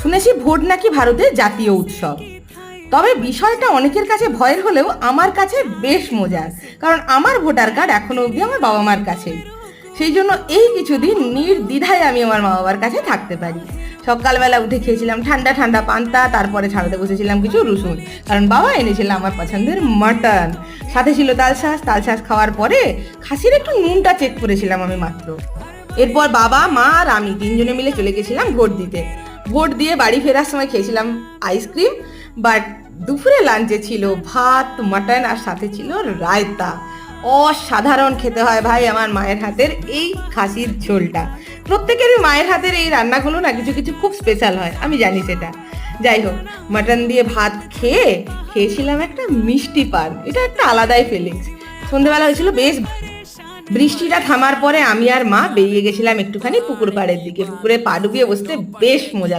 শুনেছি ভোট নাকি ভারতের জাতীয় উৎসব। তবে বিষয়টা অনেকের কাছে ভয়ের হলেও আমার কাছে বেশ মজার, কারণ আমার ভোটার কার্ড এখনো অবধি আমার বাবা মার কাছেই। সেই জন্য এই কিছুদিন নির্দ্বিধায় আমি আমার মা বাবার কাছে থাকতে পারি। সকালবেলা উঠে খেয়েছিলাম ঠান্ডা ঠান্ডা পান্তা, তারপরে ছাড়াতে বসেছিলাম কিছু রসুন, কারণ বাবা এনেছিল আমার পছন্দের মাটন। সাথে ছিল তালশাঁস খাওয়ার পরে খাসির একটু নুনটা চেক করেছিলাম আমি মাত্র। এরপর বাবা মা আর আমি তিনজনে মিলে চলে গেছিলাম ভোট দিতে। ভোট দিয়ে বাড়ি ফেরার সময় খেয়েছিলাম আইসক্রিম। বাট দুপুরে লাঞ্চে ছিল ভাত, মাটন আর সাথে ছিল রায়তা। অসাধারণ খেতে হয় ভাই আমার মায়ের হাতের এই খাসির ঝোলটা। প্রত্যেকেরই মায়ের হাতের এই রান্নাগুলো না কিছু কিছু খুব স্পেশাল হয়, আমি জানি সেটা। যাই হোক, মাটন দিয়ে ভাত খেয়েছিলাম একটা মিষ্টি পান। এটা একটা আলাদাই ফিলিংস। সন্ধ্যেবেলা হয়েছিল বেশ। বৃষ্টিটা থামার পরে আমি আর মা বেরিয়ে গেছিলাম একটুখানি পুকুর পাড়ের দিকে। পুকুরে পা ডুবিয়ে বসতে বেশ মজা